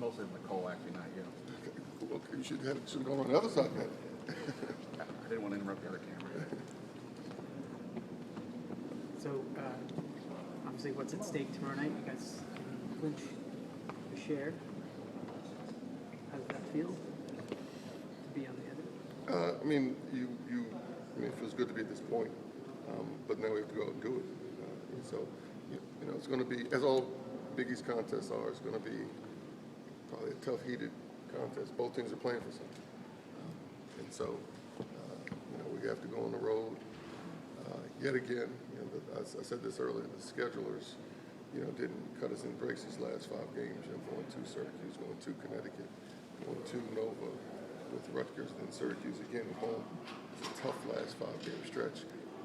Mostly Nicole, actually, not you. Okay, you should have gone on the other side then. I didn't want to interrupt the other camera. So, obviously, what's at stake tomorrow night? You guys can clinch a share. How does that feel to be on the other? I mean, it feels good to be at this point, but now we have to go out and do it. So, it's going to be, as all Big East contests are, it's going to be probably a tough, heated contest. Both teams are playing for something, and so we have to go on the road yet again. I said this earlier. The schedulers, didn't cut us in breaks these last 5 games. Going to Syracuse, going to Connecticut, going to Nova with Rutgers, then Syracuse again at home. It's a tough last 5-game stretch,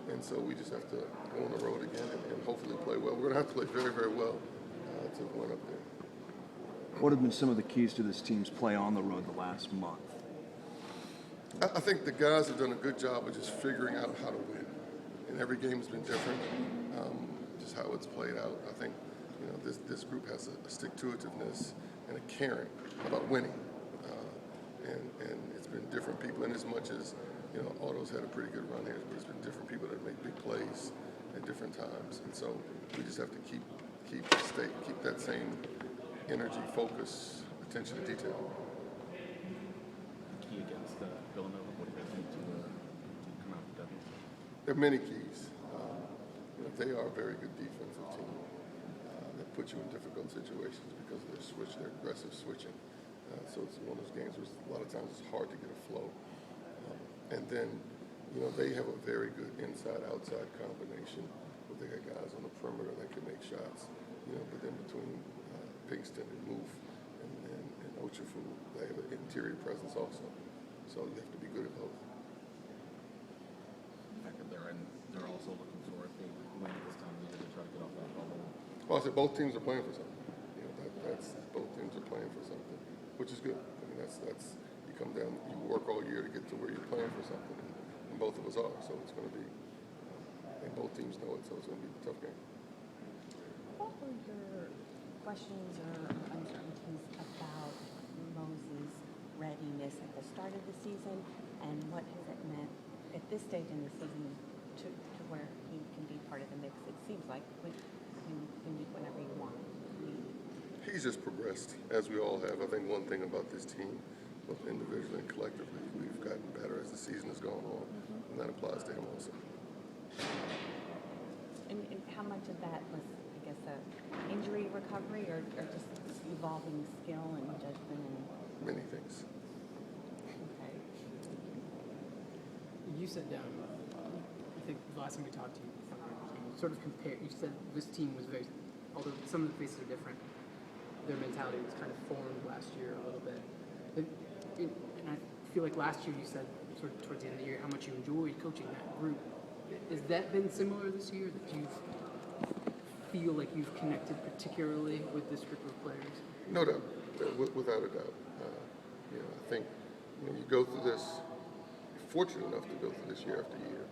and so we just have to go on the road again and hopefully play well. We're going to have to play very, very well to win up there. What have been some of the keys to this team's play on the road the last month? I think the guys have done a good job of just figuring out how to win, and every game has been different. Just how it's played out. I think this group has a stick-to-itiveness and a caring about winning, and it's been different people. And as much as Otto's had a pretty good run here, but it's been different people that make big plays at different times, and so we just have to keep that same energy, focus, attention to detail. Key against Villanova. What do you guys think to come out with that? There are many keys. They are a very good defensive team that put you in difficult situations because of their aggressive switching. So it's one of those games where a lot of times it's hard to get a flow. And then, they have a very good inside-outside combination where they got guys on the perimeter that can make shots. But then between Pinkston and Moof and Ochafu, they have an interior presence also. So you have to be good at both. The fact that they're also looking for a big win at this time of year to try to get off that bubble. Well, I said both teams are playing for something. That's both teams are playing for something, which is good. I mean, that's you come down, you work all year to get to where you're playing for something, and both of us are. So it's going to be, and both teams know it, so it's going to be a tough game. What were your questions or uncertainties about Moses' readiness at the start of the season, and what has it meant at this stage in the season to where he can be part of the mix? It seems like you can meet whenever you want. He's just progressed, as we all have. I think one thing about this team, both individually and collectively, we've gotten better as the season has gone on, and that applies to him also. And how much of that was, I guess, injury recovery or just evolving skill and judgment? Many things. Okay. You said, I think the last time we talked to you, sort of compare. You said this team was although some of the faces are different, their mentality was kind of formed last year a little bit. And I feel like last year you said, sort of towards the end of the year, how much you enjoyed coaching that group. Has that been similar this year, that you feel like you've connected particularly with this group of players? No doubt, without a doubt. I think you go through this, you're fortunate enough to go through this year after year.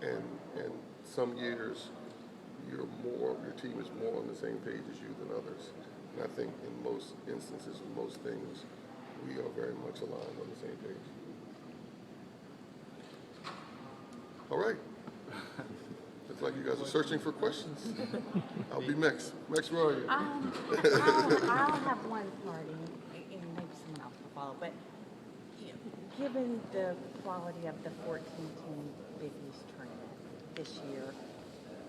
And some years, your team is more on the same page as you than others. And I think in most instances, in most things, we are very much aligned on the same page. All right. Looks like you guys are searching for questions. I'll be Mex. Mex, where are you? I'll have one party, and maybe someone else will follow. But given the quality of the 14-team Big East tournament this year,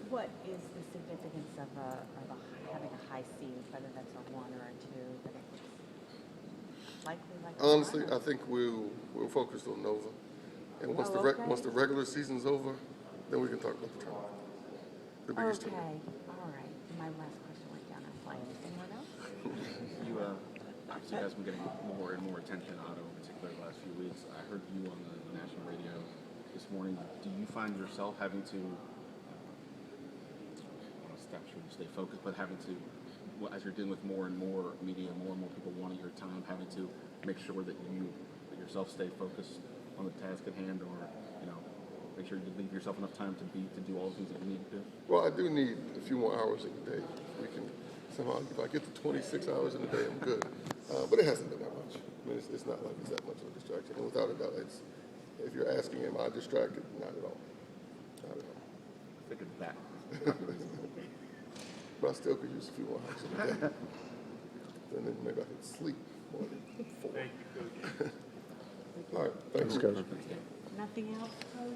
what is the significance of having a high seed, whether that's a 1 or a 2? That it's likely like Honestly, I think we're focused on Nova, and once once the regular season's over, then we can talk about the tournament. The Big East tournament. All right. My last question went down a plane. Anyone else? You obviously guys been getting more and more attention out of, particularly the last few weeks. I heard you on the national radio this morning. Do you find yourself having to stay focused, but having to, as you're dealing with more and more media, more and more people wanting your time, having to make sure that you yourself stay focused on the task at hand, or make sure you leave yourself enough time to do all the things that you need to do? Well, I do need a few more hours in the day. We can somehow if I get to 26 hours in a day, I'm good. But it hasn't been that much. I mean, it's not like it's that much of a distraction. And without a doubt, if you're asking, am I distracted? Not at all. Not at all. I think it's that. But I still could use a few more hours in a day. And then maybe I could sleep more than 4. Thank you, Coach. All right. Thanks, Coach. Nothing else, Coach?